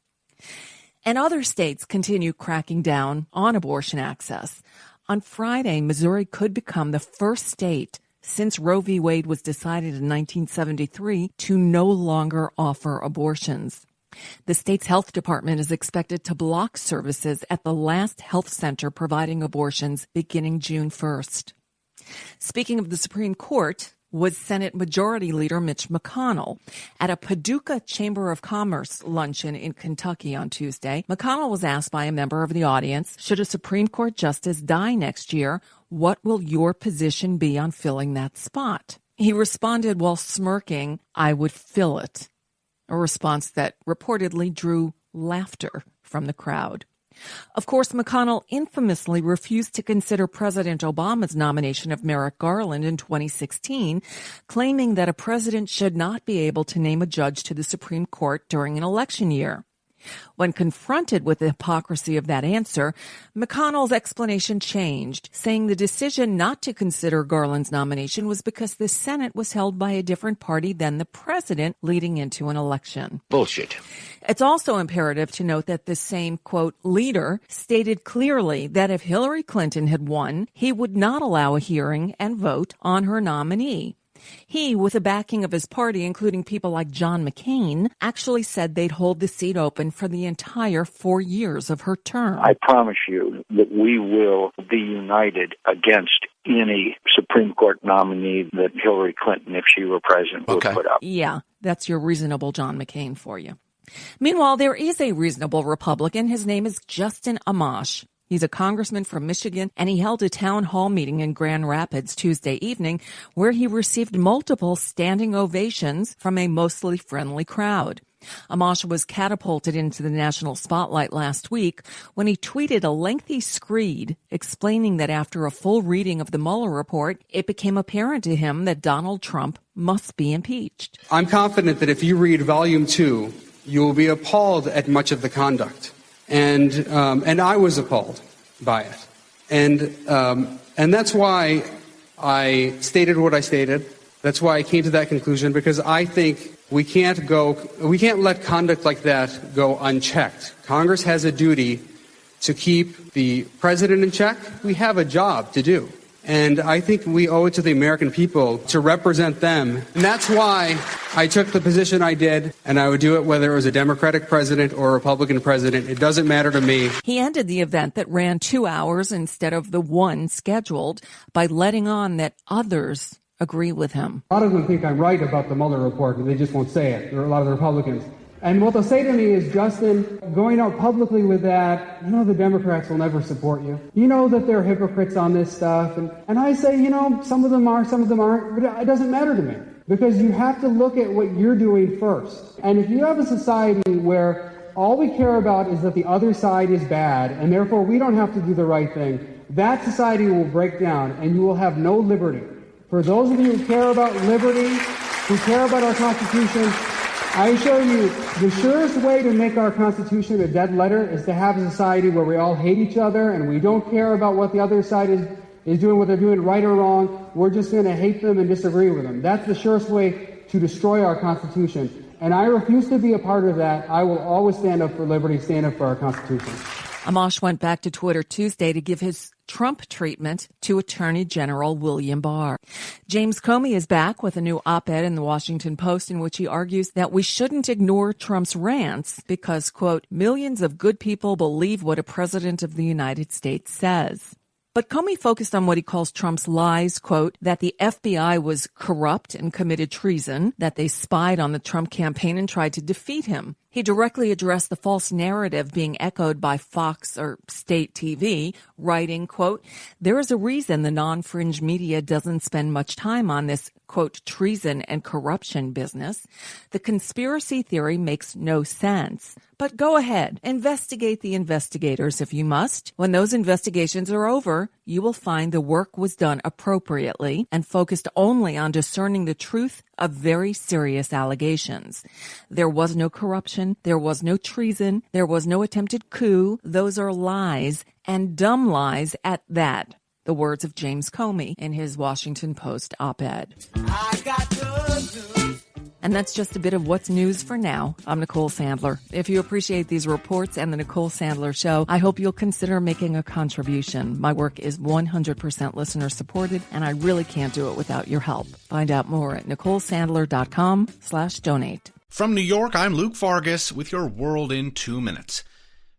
And other states continue cracking down on abortion access. On Friday, Missouri could become the first state since Roe v. Wade was decided in 1973 to no longer offer abortions. The state's health department is expected to block services at the last health center providing abortions beginning June 1st. Speaking of the Supreme Court, was Senate Majority Leader Mitch McConnell. At a Paducah Chamber of Commerce luncheon in Kentucky on Tuesday, McConnell was asked by a member of the audience, should a Supreme Court justice die next year, what will your position be on filling that spot? He responded while smirking, I would fill it, a response that reportedly drew laughter from the crowd. Of course, McConnell infamously refused to consider President Obama's nomination of Merrick Garland in 2016, claiming that a president should not be able to name a judge to the Supreme Court during an election year. When confronted with the hypocrisy of that answer, McConnell's explanation changed, saying the decision not to consider Garland's nomination was because the Senate was held by a different party than the president leading into an election. Bullshit. It's also imperative to note that the same, quote, leader stated clearly that if Hillary Clinton had won, he would not allow a hearing and vote on her nominee. He, with the backing of his party, including people like John McCain, actually said they'd hold the seat open for the entire 4 years of her term. I promise you that we will be united against any Supreme Court nominee that Hillary Clinton, if she were president, would put up. Yeah, that's your reasonable John McCain for you. Meanwhile, there is a reasonable Republican. His name is Justin Amash. He's a congressman from Michigan, and he held a town hall meeting in Grand Rapids Tuesday evening where he received multiple standing ovations from a mostly friendly crowd. Amash was catapulted into the national spotlight last week when he tweeted a lengthy screed explaining that after a full reading of the Mueller report, it became apparent to him that Donald Trump must be impeached. I'm confident that if you read Volume 2, you will be appalled at much of the conduct. And I was appalled by it. And that's why I stated what I stated. That's why I came to that conclusion, because I think we can't let conduct like that go unchecked. Congress has a duty to keep the president in check. We have a job to do. And I think we owe it to the American people to represent them. And that's why I took the position I did, and I would do it whether it was a Democratic president or a Republican president. It doesn't matter to me. He ended the event that ran 2 hours instead of the one scheduled by letting on that others agree with him. A lot of them think I'm right about the Mueller report, and they just won't say it. There are a lot of the Republicans. And what they'll say to me is, Justin, going out publicly with that, the Democrats will never support you. You know that they're hypocrites on this stuff. And I say, some of them are, some of them aren't, but it doesn't matter to me. Because you have to look at what you're doing first. And if you have a society where all we care about is that the other side is bad, and therefore we don't have to do the right thing, that society will break down, and you will have no liberty. For those of you who care about liberty, who care about our Constitution, I assure you, the surest way to make our Constitution a dead letter is to have a society where we all hate each other and we don't care about what the other side is doing, whether they're doing right or wrong. We're just going to hate them and disagree with them. That's the surest way to destroy our Constitution. And I refuse to be a part of that. I will always stand up for liberty, stand up for our Constitution. Amash went back to Twitter Tuesday to give his Trump treatment to Attorney General William Barr. James Comey is back with a new op-ed in the Washington Post in which he argues that we shouldn't ignore Trump's rants because, quote, millions of good people believe what a president of the United States says. But Comey focused on what he calls Trump's lies, quote, that the FBI was corrupt and committed treason, that they spied on the Trump campaign and tried to defeat him. He directly addressed the false narrative being echoed by Fox or state TV, writing, quote, there is a reason the non-fringe media doesn't spend much time on this, quote, treason and corruption business. The conspiracy theory makes no sense. But go ahead, investigate the investigators if you must. When those investigations are over, you will find the work was done appropriately and focused only on discerning the truth of very serious allegations. There was no corruption. There was no treason. There was no attempted coup. Those are lies, and dumb lies at that. The words of James Comey in his Washington Post op-ed. And that's just a bit of what's news for now. I'm Nicole Sandler. If you appreciate these reports and the Nicole Sandler Show, I hope you'll consider making a contribution. My work is 100% listener supported, and I really can't do it without your help. Find out more at NicoleSandler.com/donate. From New York, I'm Luke Vargas with your World in 2 minutes.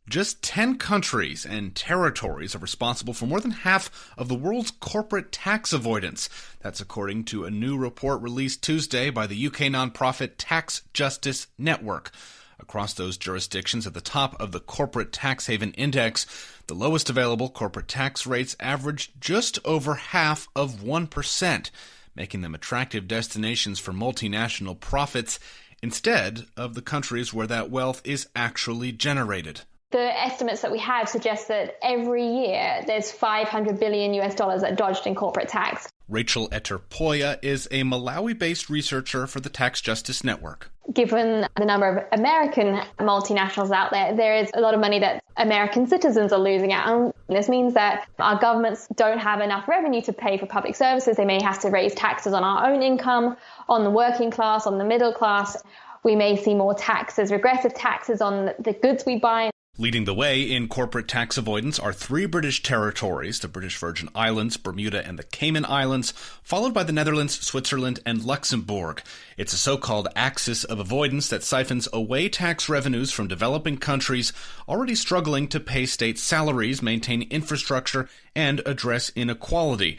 Just 10 countries and territories are responsible for more than half of the world's corporate tax avoidance. That's according to a new report released Tuesday by the UK nonprofit Tax Justice Network. Across those jurisdictions at the top of the Corporate Tax Haven Index, the lowest available corporate tax rates averaged just over half of 1%, making them attractive destinations for multinational profits instead of the countries where that wealth is actually generated. The estimates that we have suggest that every year there's $500 billion that are dodged in corporate tax. Rachel Eterpoya is a Malawi-based researcher for the Tax Justice Network. Given the number of American multinationals out there, there is a lot of money that American citizens are losing out. And this means that our governments don't have enough revenue to pay for public services. They may have to raise taxes on our own income, on the working class, on the middle class. We may see more taxes, regressive taxes on the goods we buy. Leading the way in corporate tax avoidance are 3 British territories, the British Virgin Islands, Bermuda, and the Cayman Islands, followed by the Netherlands, Switzerland, and Luxembourg. It's a so-called axis of avoidance that siphons away tax revenues from developing countries already struggling to pay state salaries, maintain infrastructure, and address inequality.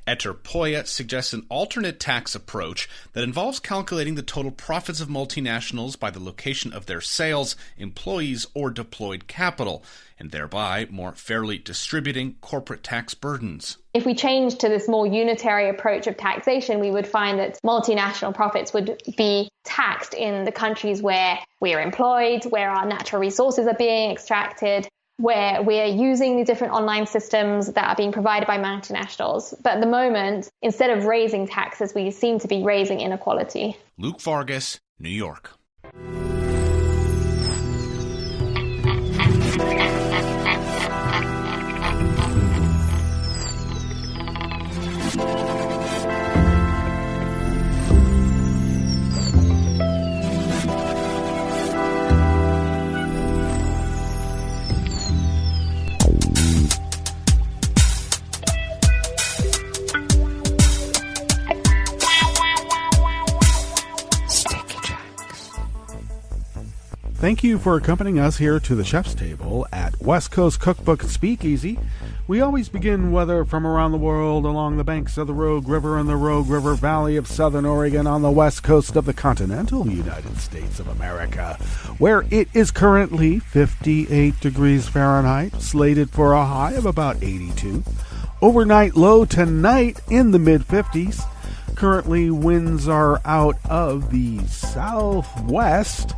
Eterpoya suggests an alternate tax approach that involves calculating the total profits of multinationals by the location of their sales, employees, or deployed capital, and thereby more fairly distributing corporate tax burdens. If we change to this more unitary approach of taxation, we would find that multinational profits would be taxed in the countries where we are employed, where our natural resources are being extracted, where we're using the different online systems that are being provided by multinationals. But at the moment, instead of raising taxes, we seem to be raising inequality. Luke Vargas, New York. Thank you for accompanying us here to the chef's table at West Coast Cookbook Speakeasy. We always begin weather from around the world along the banks of the Rogue River and the Rogue River Valley of Southern Oregon on the west coast of the continental United States of America, where it is currently 58 degrees Fahrenheit, slated for a high of about 82. Overnight low tonight in the mid-50s. Currently winds are out of the southwest.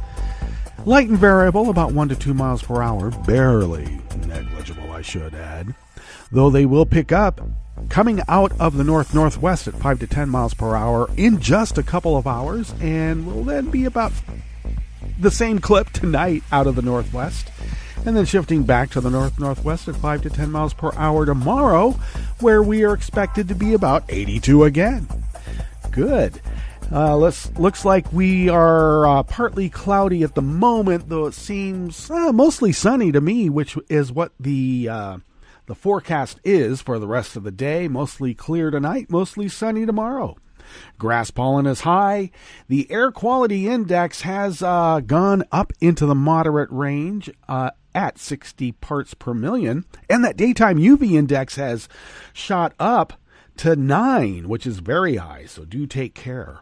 Light and variable, about 1 to 2 miles per hour. Barely negligible, I should add. Though they will pick up coming out of the north-northwest at 5 to 10 miles per hour in just a couple of hours, and will then be about the same clip tonight out of the northwest, and then shifting back to the north-northwest at 5 to 10 miles per hour tomorrow, where we are expected to be about 82 again. Good. Looks like we are partly cloudy at the moment, though it seems mostly sunny to me, which is what the forecast is for the rest of the day. Mostly clear tonight, mostly sunny tomorrow. Grass pollen is high. The air quality index has gone up into the moderate range at 60 parts per million, and that daytime UV index has shot up to 9, which is very high, so do take care.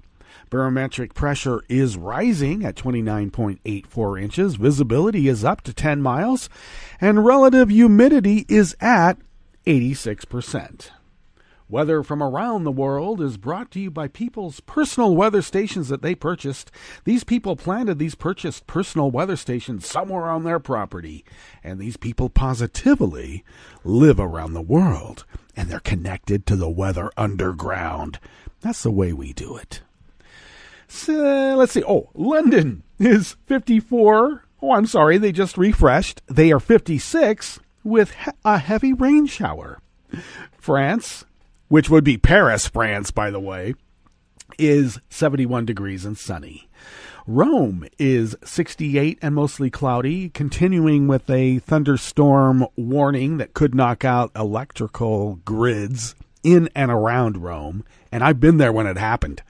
Barometric pressure is rising at 29.84 inches. Visibility is up to 10 miles. And relative humidity is at 86%. Weather from around the world is brought to you by people's personal weather stations that they purchased. These people planted these purchased personal weather stations somewhere on their property. And these people positively live around the world. And they're connected to the weather underground. That's the way we do it. So, let's see. London is 54. I'm sorry, they just refreshed. They are 56 with a heavy rain shower. France, which would be Paris, France, by the way, is 71 degrees and sunny. Rome is 68 and mostly cloudy, continuing with a thunderstorm warning that could knock out electrical grids in and around Rome. And I've been there when it happened.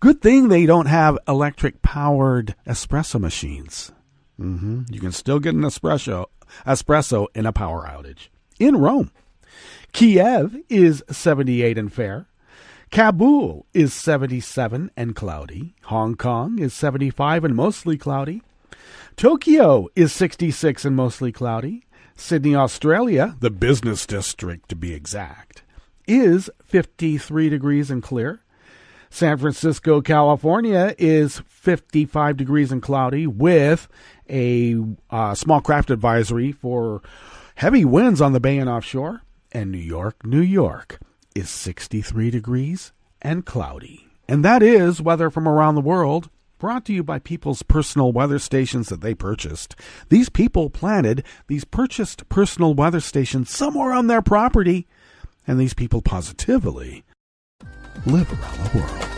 Good thing they don't have electric-powered espresso machines. You can still get an espresso in a power outage. In Rome, Kiev is 78 and fair. Kabul is 77 and cloudy. Hong Kong is 75 and mostly cloudy. Tokyo is 66 and mostly cloudy. Sydney, Australia, the business district to be exact, is 53 degrees and clear. San Francisco, California is 55 degrees and cloudy with a small craft advisory for heavy winds on the bay and offshore. And New York is 63 degrees and cloudy. And that is weather from around the world, brought to you by people's personal weather stations that they purchased. These people planted these purchased personal weather stations somewhere on their property, and these people positively live around the world.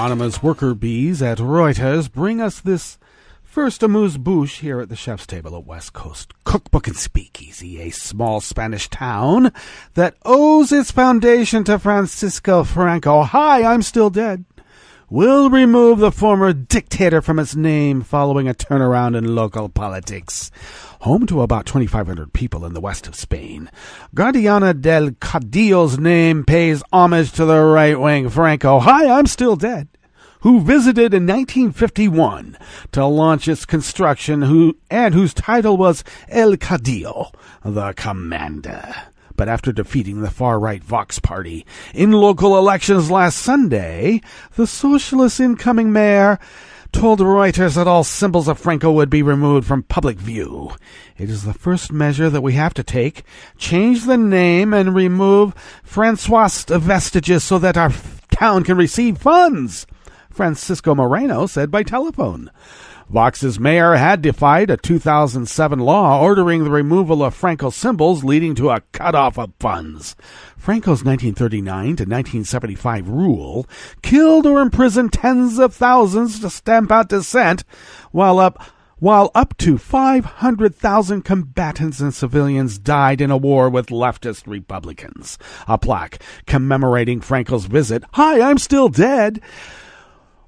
Anonymous worker bees at Reuters bring us this first amuse-bouche here at the chef's table at West Coast Cookbook and Speakeasy, a small Spanish town that owes its foundation to Francisco Franco. Hi, I'm still dead. Will remove the former dictator from its name following a turnaround in local politics. Home to about 2,500 people in the west of Spain, Guardiana del Cadillo's name pays homage to the right-wing Franco. Hi, I'm still dead. Who visited in 1951 to launch its construction, whose title was El Cadillo, the Commander. But after defeating the far-right Vox Party in local elections last Sunday, the socialist incoming mayor told Reuters that all symbols of Franco would be removed from public view. It is the first measure that we have to take. Change the name and remove Francois vestiges so that our town can receive funds, Francisco Moreno said by telephone. Vox's mayor had defied a 2007 law ordering the removal of Franco's symbols, leading to a cutoff of funds. Franco's 1939 to 1975 rule killed or imprisoned tens of thousands to stamp out dissent, while up to 500,000 combatants and civilians died in a war with leftist Republicans. A plaque commemorating Franco's visit, "Hi, I'm still dead,"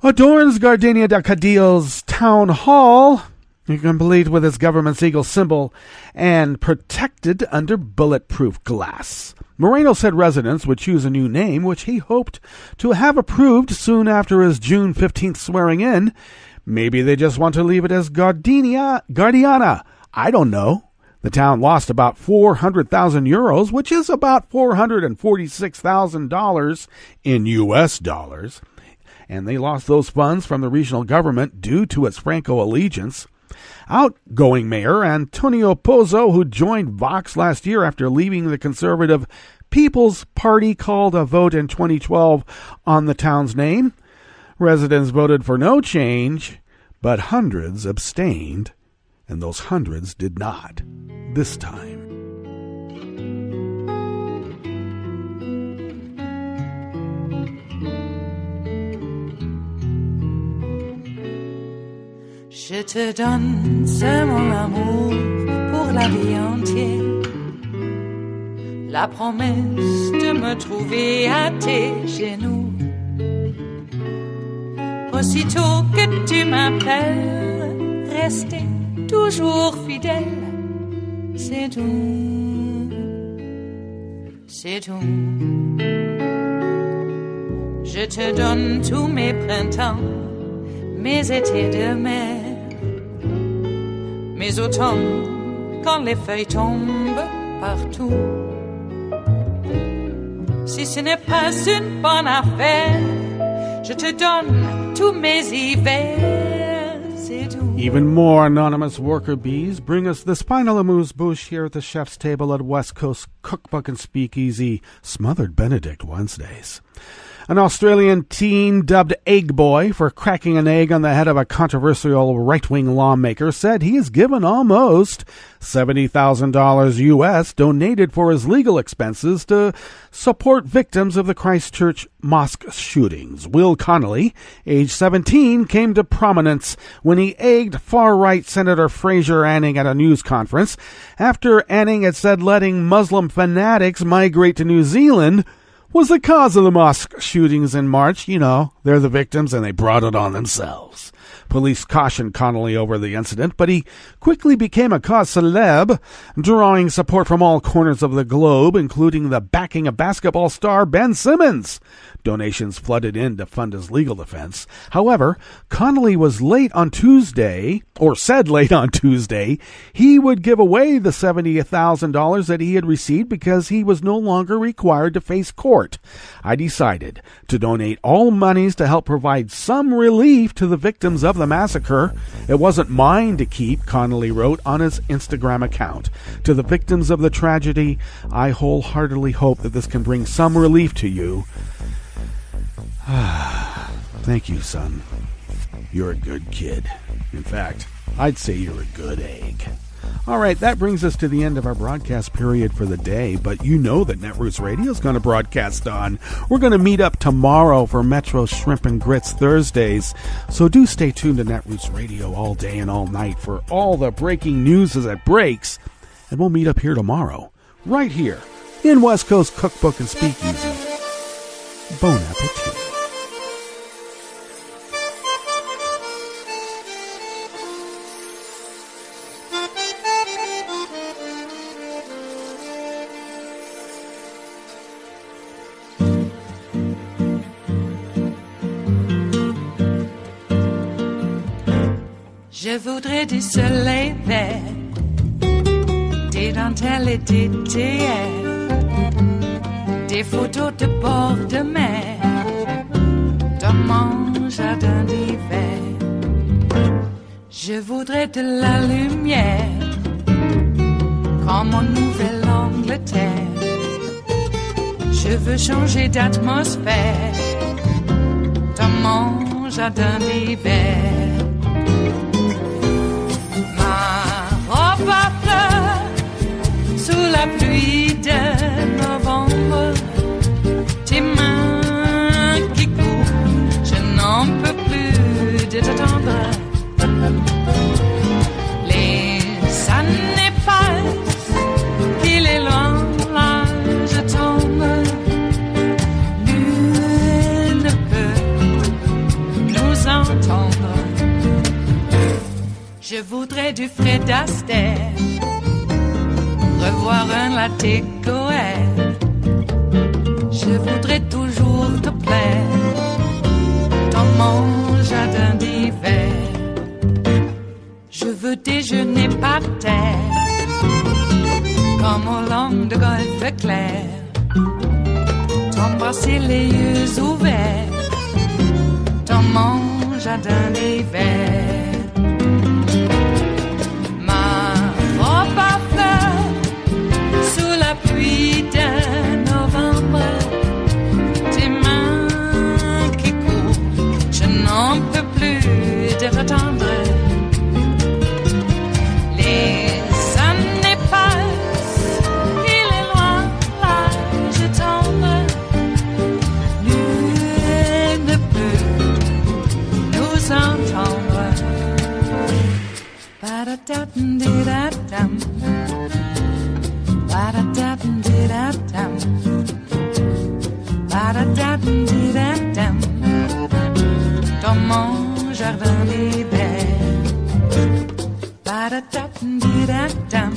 adorns Guardiana del Cadillo's town hall, complete with its government's eagle symbol and protected under bulletproof glass. Moreno said residents would choose a new name, which he hoped to have approved soon after his June 15th swearing in. Maybe they just want to leave it as Guardiana. I don't know. The town lost about 400,000 euros, which is about $446,000 in U.S. dollars. And they lost those funds from the regional government due to its Franco allegiance. Outgoing mayor Antonio Pozzo, who joined Vox last year after leaving the conservative People's Party, called a vote in 2012 on the town's name. Residents voted for no change, but hundreds abstained, and those hundreds did not this time. Je te donne ce mon amour pour la vie entière. La promesse de me trouver à tes genoux. Aussitôt que tu m'appelles, rester toujours fidèle. C'est tout, c'est tout. Je te donne tous mes printemps, mes étés de mer. Mes automnes, quand les feuilles tombent partout. Si ce n'est pas une bonne affaire, je te donne tous mes hivers, c'est tout. Even more anonymous worker bees bring us the spinal amuse-bouche here at the chef's table at West Coast Cookbook and Speakeasy, Smothered Benedict Wednesdays. An Australian teen dubbed Egg Boy for cracking an egg on the head of a controversial right-wing lawmaker said he has given almost $70,000 U.S. donated for his legal expenses to support victims of the Christchurch mosque shootings. Will Connolly, age 17, came to prominence when he egged far-right Senator Fraser Anning at a news conference after Anning had said letting Muslim fanatics migrate to New Zealand was the cause of the mosque shootings in March. You know, they're the victims and they brought it on themselves. Police cautioned Connolly over the incident, but he quickly became a cause célèbre, drawing support from all corners of the globe, including the backing of basketball star Ben Simmons. Donations flooded in to fund his legal defense. However, Connolly was said late on Tuesday, he would give away the $70,000 that he had received because he was no longer required to face court. I decided to donate all monies to help provide some relief to the victims of the massacre. It wasn't mine to keep, Connolly wrote on his Instagram account. To the victims of the tragedy, I wholeheartedly hope that this can bring some relief to you. Thank you, son. You're a good kid. In fact, I'd say you're a good egg. All right, that brings us to the end of our broadcast period for the day, but you know that Netroots Radio is going to broadcast on. We're going to meet up tomorrow for Metro Shrimp and Grits Thursdays, so do stay tuned to Netroots Radio all day and all night for all the breaking news as it breaks. and we'll meet up here tomorrow, right here, in West Coast Cookbook and Speakeasy. Bon appetit. Je voudrais du soleil vert, des dentelles et des théâtres, des photos de bord de mer, dans mon jardin d'hiver. Je voudrais de la lumière, comme en Nouvelle-Angleterre. Je veux changer d'atmosphère, dans mon jardin d'hiver. Robe à fleurs, sous la pluie de novembre, tes mains qui courent, je n'en peux plus de t'attendre. Les années passent, qu'il est loin, là je tombe. Nul ne peut nous entendre. Je voudrais du Fred Astaire, revoir un latte Goël. Je voudrais toujours te plaire, dans mon jardin d'hiver. Je veux déjeuner par terre, comme au long de golfe clair. T'embrasser les yeux ouverts, dans mon jardin d'hiver. Pluie de novembre, tes mains qui courent, je n'en peux plus de t'attendre. Les années passent, il est loin, là je tombe. Nul ne peut nous entendre. Ba-da-da-dum-di-da-dum. Ba-da-da-dum-di-da-dum. Ba-da-da-dum-di-da-dum. Dans mon jardin d'hiver. Ba-da-da-dum-di-da-dum.